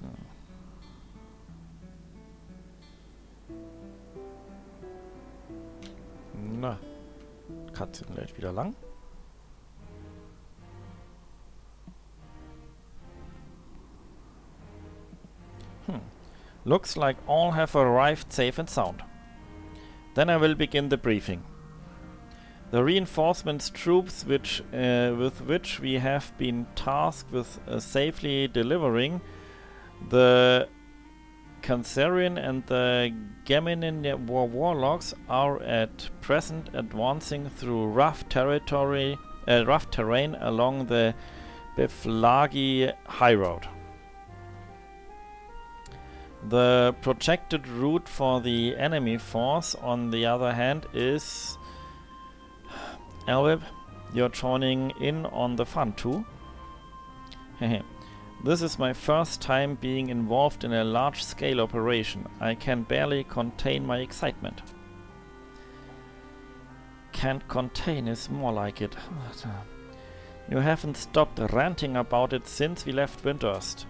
So. Na, Cutscene lädt wieder lang. Looks like all have arrived safe and sound. Then I will begin the briefing. The reinforcements troops with which we have been tasked with safely delivering the Cancerian and the Geminin warlocks are at present advancing through rough terrain along the Beflagi highroad. The projected route for the enemy force, on the other hand, is... Elwib, you're joining in on the fun too? Hehe. This is my first time being involved in a large-scale operation. I can barely contain my excitement. Can't contain is more like it. You haven't stopped ranting about it since we left Windurst.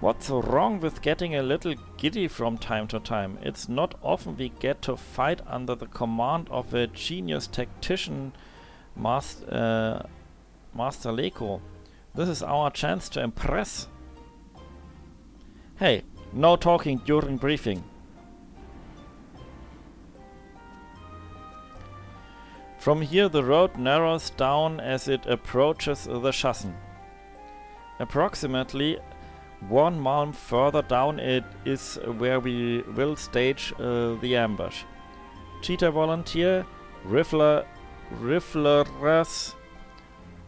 What's wrong with getting a little giddy from time to time? It's not often we get to fight under the command of a genius tactician, Master Leko. This is our chance to impress. Hey, no talking during briefing. From here the road narrows down as it approaches the chasm. Approximately 1 mile further down it is where we will stage the ambush. Cheetah volunteer, riflers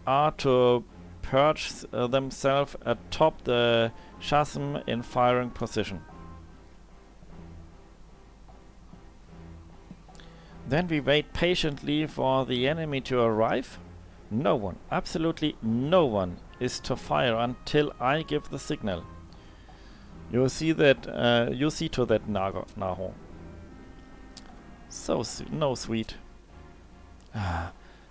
are to perch themselves atop the chasm in firing position. Then we wait patiently for the enemy to arrive. No one, absolutely no one, is to fire until I give the signal. You see that. You see to that, Naho. So sweet.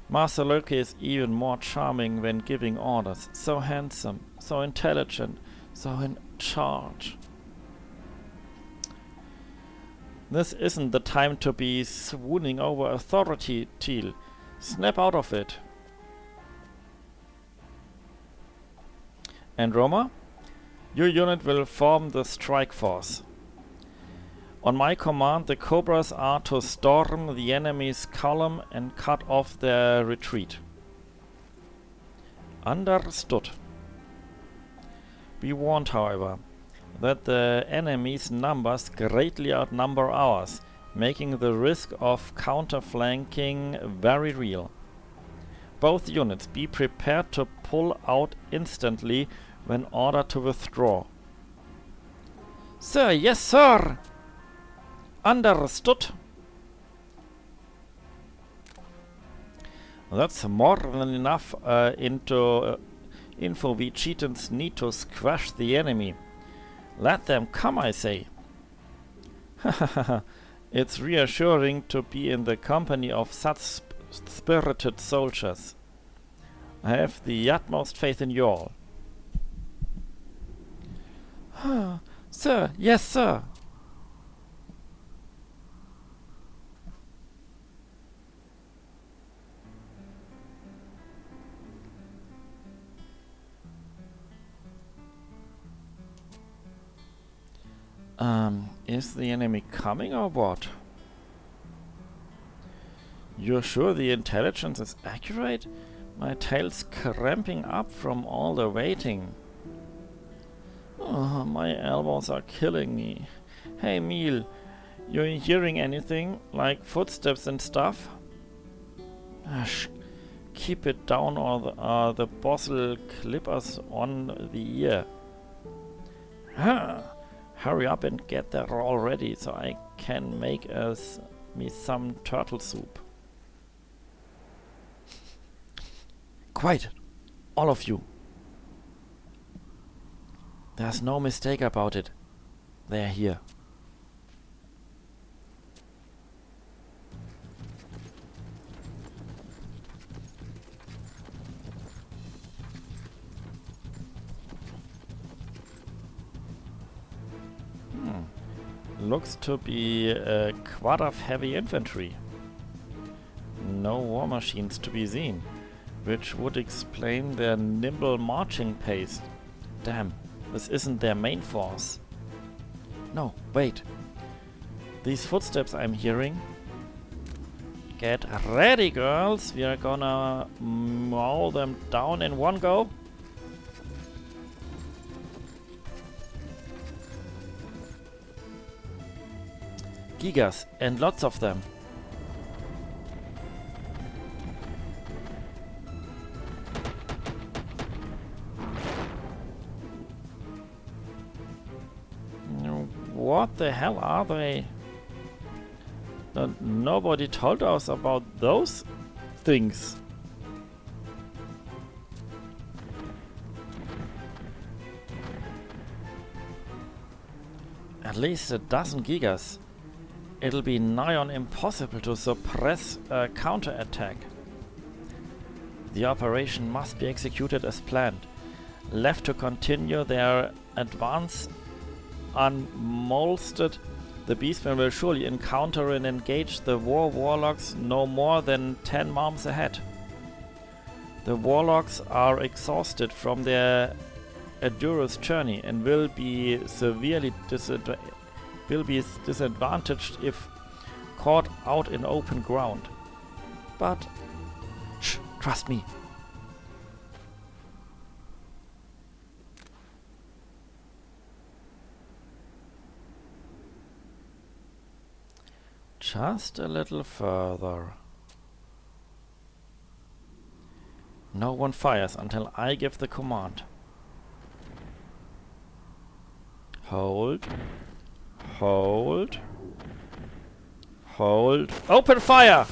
Master Loki is even more charming when giving orders. So handsome, so intelligent, so in charge. This isn't the time to be swooning over authority, Teal. Snap out of it. And Roma, your unit will form the strike force. On my command, the Cobras are to storm the enemy's column and cut off their retreat. Understood. Be warned, however, that the enemy's numbers greatly outnumber ours, making the risk of counterflanking very real. Both units be prepared to pull out instantly when ordered to withdraw. Sir, yes sir! Understood. That's more than enough info we Cheetans need to squash the enemy. Let them come, I say. It's reassuring to be in the company of such spirited soldiers. I have the utmost faith in you all. Sir, yes sir. Is the enemy coming or what? You're sure the intelligence is accurate? My tail's cramping up from all the waiting. Oh, my elbows are killing me. Hey, Meal, you hearing anything? Like footsteps and stuff? Keep it down or the boss will clip us on the ear. Hurry up and get there already so I can make me some turtle soup. Quiet, all of you. There's no mistake about it. They're here. looks to be a quad of heavy infantry. No war machines to be seen, which would explain their nimble marching pace. Damn, this isn't their main force. No, wait. These footsteps I'm hearing. Get ready, girls. We are gonna mow them down in one go. Gigas, and lots of them. What the hell are they? Nobody told us about those things. At least a dozen gigas. It'll be nigh on impossible to suppress a counterattack. The operation must be executed as planned. Left to continue their advance unmolested, the beastmen will surely encounter and engage the warlocks no more than 10 miles ahead. The warlocks are exhausted from their arduous journey and will be severely disadvantaged if caught out in open ground. But shh, trust me. Just a little further. No one fires until I give the command. Hold. Hold. Hold. Open fire!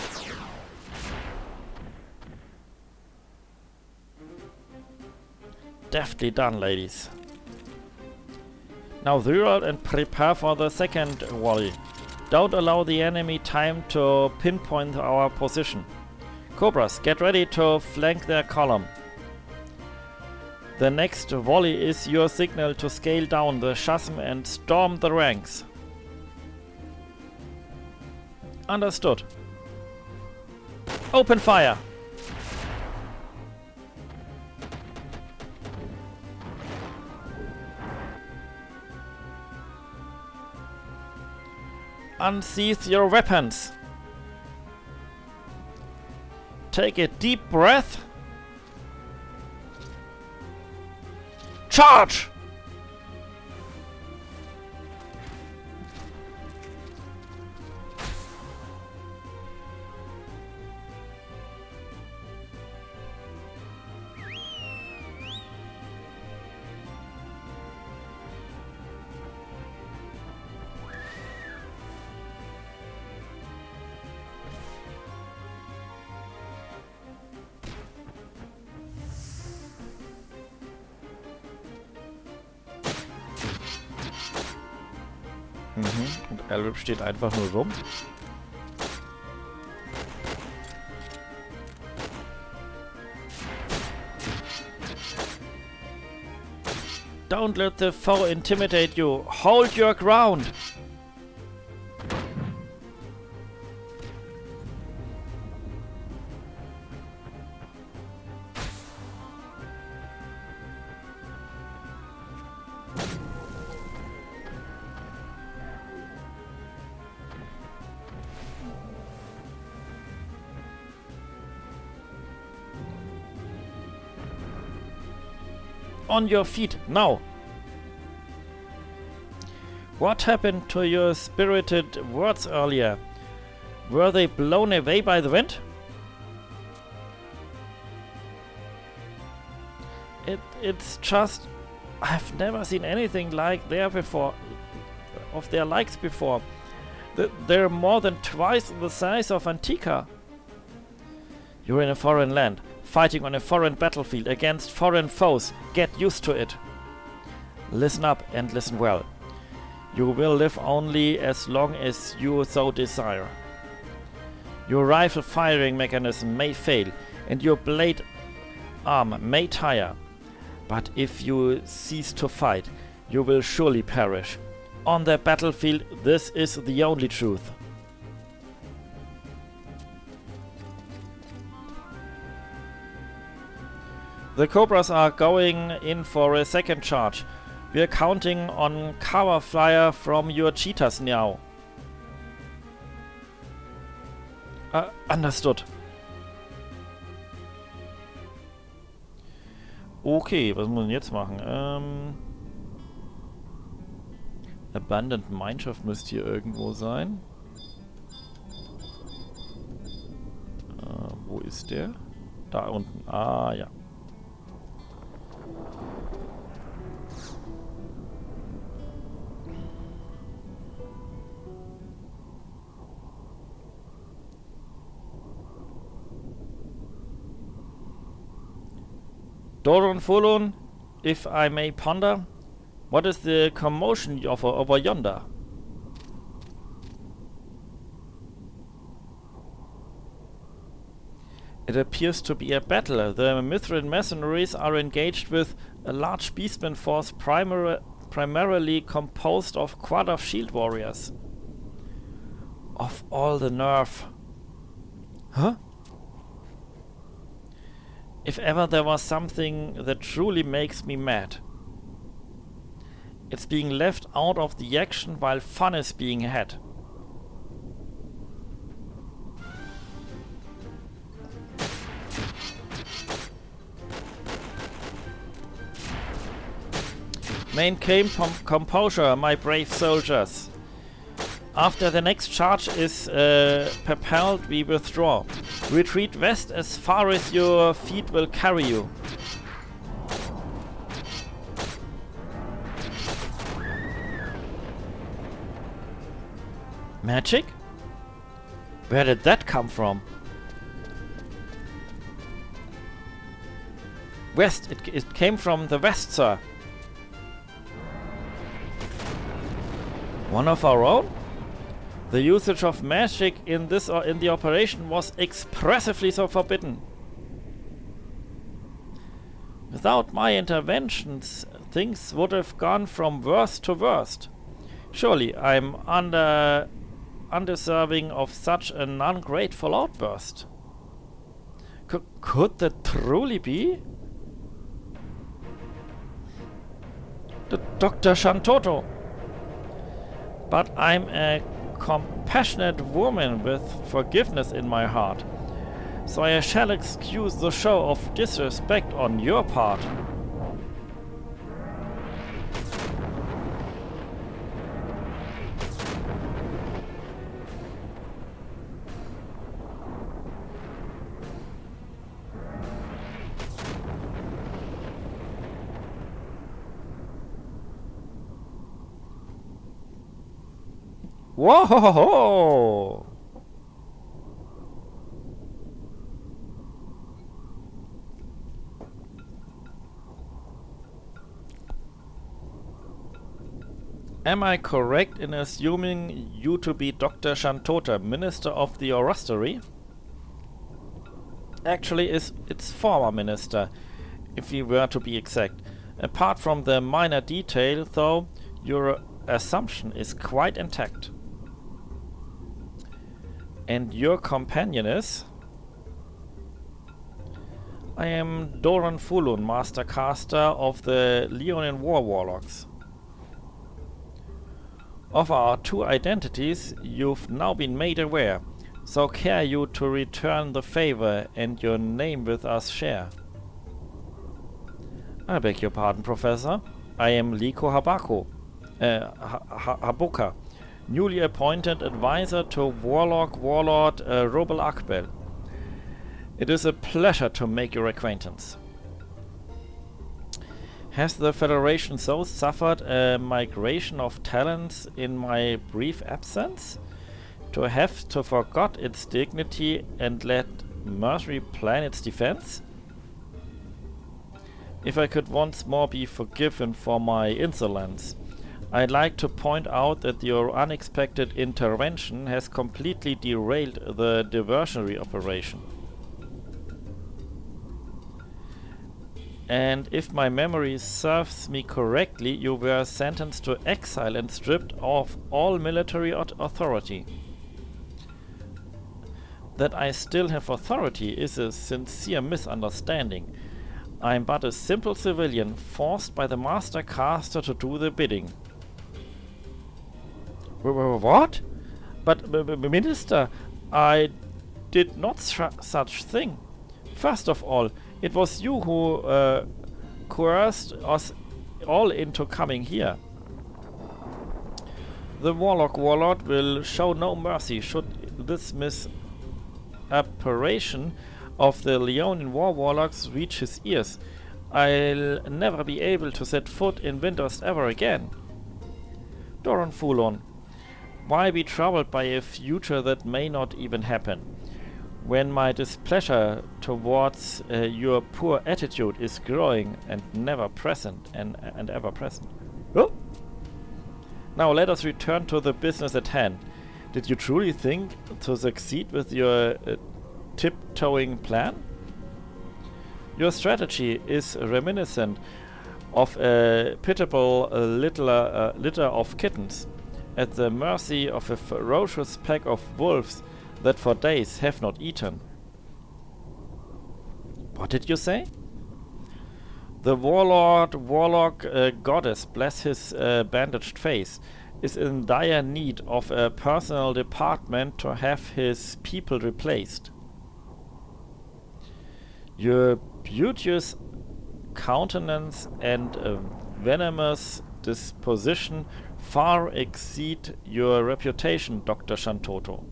Deftly done, ladies. Now reload and prepare for the second volley. Don't allow the enemy time to pinpoint our position. Cobras, get ready to flank their column. The next volley is your signal to scale down the chasm and storm the ranks. Understood. Open fire! Unsheath your weapons. Take a deep breath. Charge! Und Angriff steht einfach nur rum. Don't let the foe intimidate you. Hold your ground. On your feet, now! What happened to your spirited words earlier? Were they blown away by the wind? It's just... I've never seen anything like there before, of their likes before. They're more than twice the size of Antica. You're in a foreign land, fighting on a foreign battlefield against foreign foes. Get used to it. Listen up and listen well. You will live only as long as you so desire. Your rifle firing mechanism may fail, and your blade arm may tire. But if you cease to fight, you will surely perish. on the battlefield, this is the only truth. The Cobras are going in for a second charge. We are counting on cover fire from your cheetahs now. Understood. Okay, was muss man jetzt machen? Abandoned Mineshaft müsste hier irgendwo sein. Wo ist der? Da unten. Ah, ja. Doron Fulon, if I may ponder, what is the commotion over yonder? It appears to be a battle. The Mithrin mercenaries are engaged with a large beastman force primarily composed of quad of shield warriors. Of all the nerve. Huh? If ever there was something that truly makes me mad, it's being left out of the action while fun is being had. Maintain composure, my brave soldiers. After the next charge is propelled, we withdraw. Retreat west as far as your feet will carry you. Magic? Where did that come from? West. It came from the west, sir. One of our own? The usage of magic in the operation was expressively so forbidden. Without my interventions, things would have gone from worst to worst. Surely I'm undeserving of such an ungrateful outburst. Could that truly be? Dr. Shantoto. But I'm a compassionate woman with forgiveness in my heart, so I shall excuse the show of disrespect on your part. Whoa! Am I correct in assuming you to be Dr. Shantota, Minister of the Orostery? Actually, it's former Minister, if we were to be exact. Apart from the minor detail, though, your assumption is quite intact. And your companion is? I am Doran Fulun, Master Caster of the Leonin War Warlocks. Of our two identities, you've now been made aware, so care you to return the favor and your name with us share. I beg your pardon, Professor. I am Liko Habuka, newly appointed advisor to Warlord Robel Akbel. It is a pleasure to make your acquaintance. Has the Federation so suffered a migration of talents in my brief absence? To have to forgot its dignity and let mercy plan its defense? If I could once more be forgiven for my insolence, I'd like to point out that your unexpected intervention has completely derailed the diversionary operation. And if my memory serves me correctly, you were sentenced to exile and stripped of all military authority. That I still have authority is a sincere misunderstanding. I'm but a simple civilian, forced by the Master Caster to do the bidding. What? But, Minister, I did not such thing. First of all, it was you who coerced us all into coming here. The Warlord will show no mercy should this misapparition of the Leonin Warlocks reach his ears. I'll never be able to set foot in Windurst ever again. Doran Fulon, why be troubled by a future that may not even happen? When my displeasure towards your poor attitude is growing and never present and ever present. Oh. Now let us return to the business at hand. Did you truly think to succeed with your tiptoeing plan? Your strategy is reminiscent of a pitiable litter of kittens, at the mercy of a ferocious pack of wolves that for days have not eaten. What did you say? The warlock goddess, bless his bandaged face, is in dire need of a personal department to have his people replaced. Your beauteous countenance and venomous disposition far exceed your reputation, Dr. Shantoto.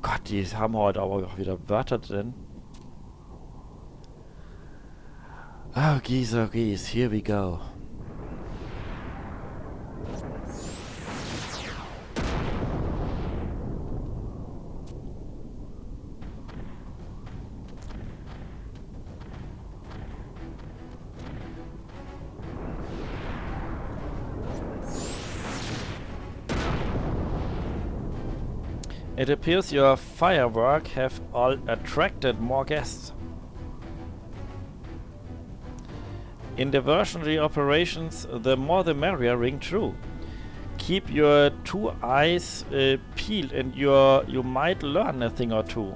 Gott, die haben heute aber auch wieder Wörter drin. Oh, geese, here we go. It appears your firework have all attracted more guests. In diversionary operations, the more the merrier ring true. Keep your two eyes peeled and you might learn a thing or two.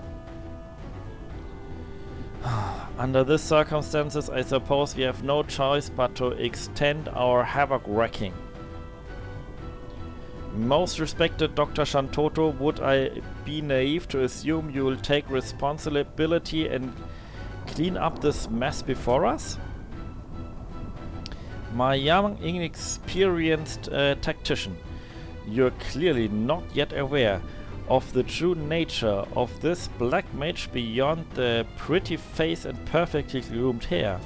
Under these circumstances, I suppose we have no choice but to extend our havoc wrecking. Most respected Dr. Shantoto, would I be naive to assume you will take responsibility and clean up this mess before us? My young, inexperienced tactician, you're clearly not yet aware of the true nature of this black mage beyond the pretty face and perfectly groomed hair.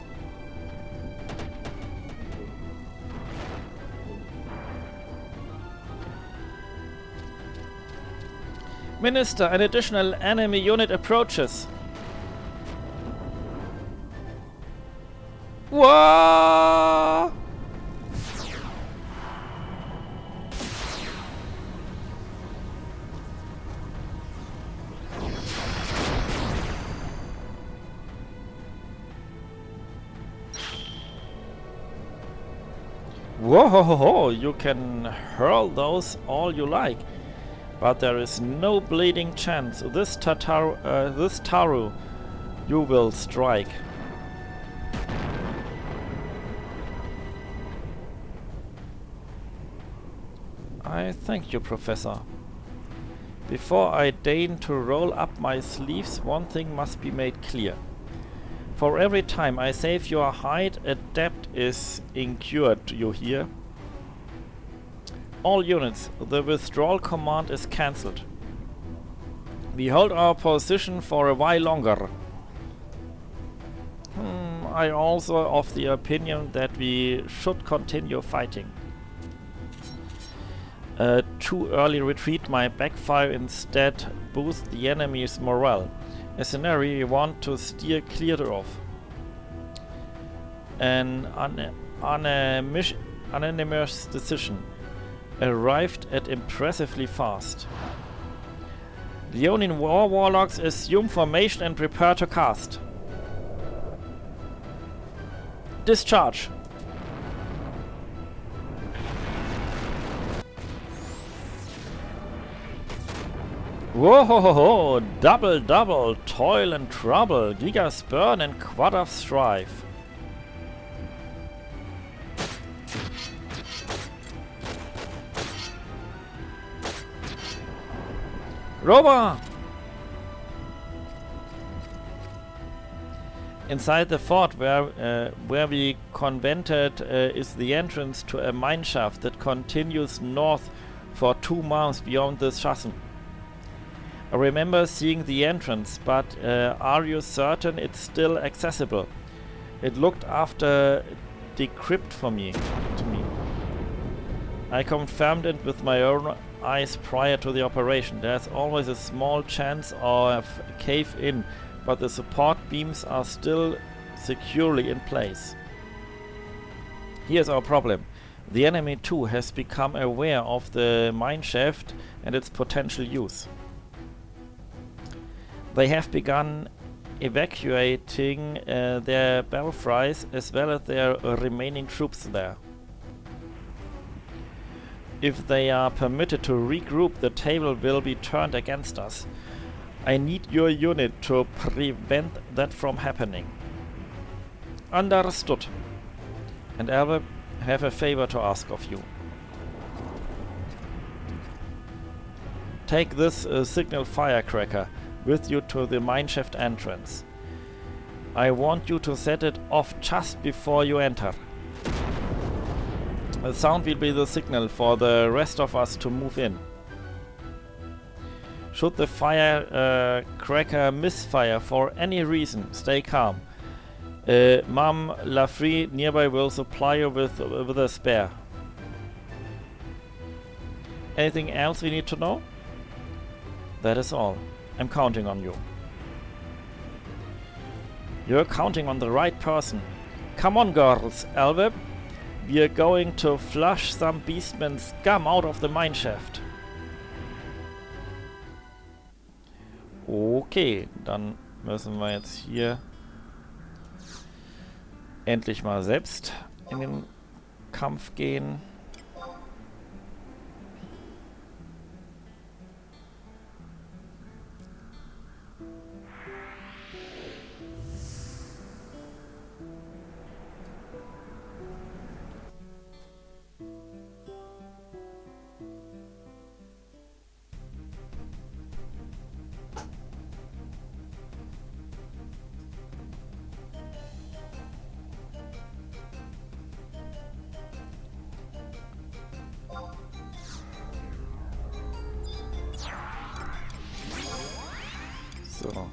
Minister, an additional enemy unit approaches. Whoa! Whoa, you can hurl those all you like, but there is no bleeding chance this Taru you will strike. I thank you, Professor. Before I deign to roll up my sleeves, one thing must be made clear. For every time I save your hide, a debt is incurred, you hear? All units, the withdrawal command is cancelled. We hold our position for a while longer. I also of the opinion that we should continue fighting. Too early retreat might backfire, instead boost the enemy's morale. A scenario we want to steer clear of. An unanimous decision. Arrived at impressively fast. Leonin Warlocks assume formation and prepare to cast. discharge. Whoa, double, double, toil and trouble, gigas burn and quad of strife. Roba! Inside the fort where we convented is the entrance to a mineshaft that continues north for 2 miles beyond the chasm. I remember seeing the entrance, but are you certain it's still accessible? It looked after decrypt to me. I confirmed it with my own eyes prior to the operation. There's always a small chance of a cave-in, but the support beams are still securely in place. Here's our problem. The enemy too has become aware of the mineshaft and its potential use. They have begun evacuating their belfries as well as their remaining troops there. If they are permitted to regroup, the table will be turned against us. I need your unit to prevent that from happening. Understood. And I have a favor to ask of you. Take this signal firecracker with you to the mineshaft entrance. I want you to set it off just before you enter. The sound will be the signal for the rest of us to move in. Should the firecracker misfire for any reason, stay calm. Ma'am Lafree nearby will supply you with a spare. Anything else we need to know? That is all. I'm counting on you. You're counting on the right person. Come on, girls, Elweb. We're going to flush some beastman scum out of the mineshaft. Okay, dann müssen wir jetzt hier endlich mal selbst in den Kampf gehen. So.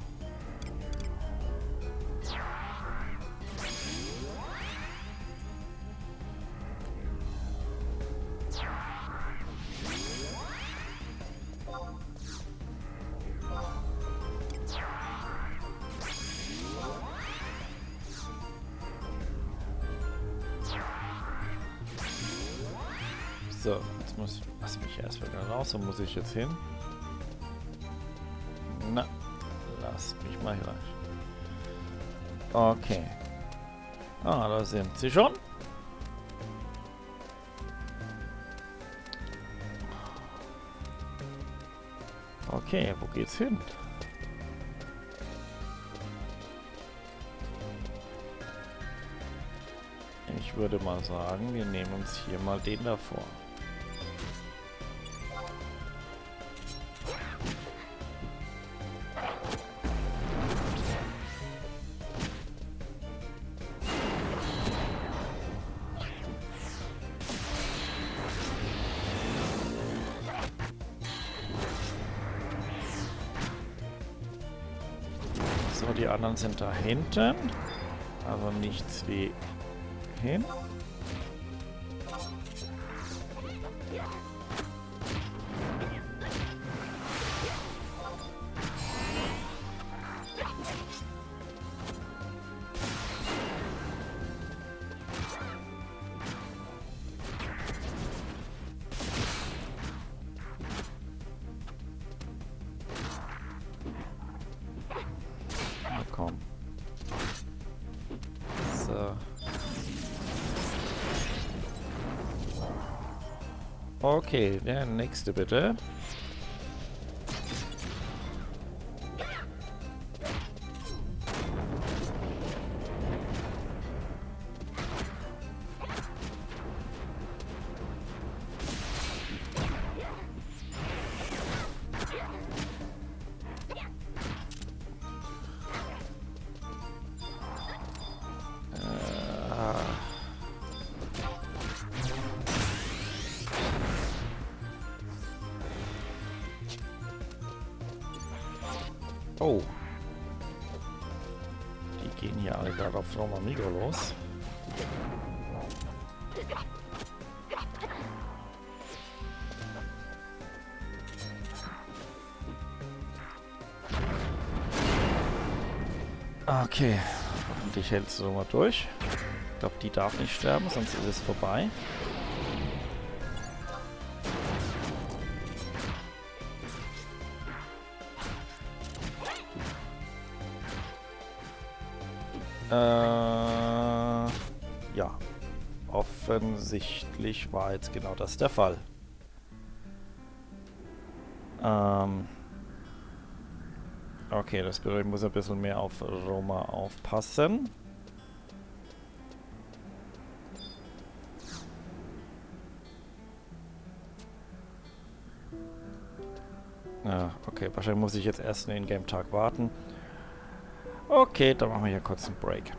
So, jetzt lass mich erst wieder raus, wo muss ich jetzt hin? Na, lasst mich mal gleich. Okay. Ah, da sind sie schon. Okay, wo geht's hin? Ich würde mal sagen, wir nehmen uns hier mal den davor. So, die anderen sind da hinten, aber nichts wie hin. Na komm. So. Okay, der nächste bitte. Oh. Die gehen hier alle gerade auf Roma Migro los. Okay. Hoffentlich hältst du mal durch. Ich glaube, die darf nicht sterben, sonst ist es vorbei. Ja. Offensichtlich war jetzt genau das der Fall. Okay, das bedeutet, ich muss ein bisschen mehr auf Roma aufpassen. Okay, wahrscheinlich muss ich jetzt erst einen In-Game-Tag warten. Okay, dann machen wir hier kurz einen Break.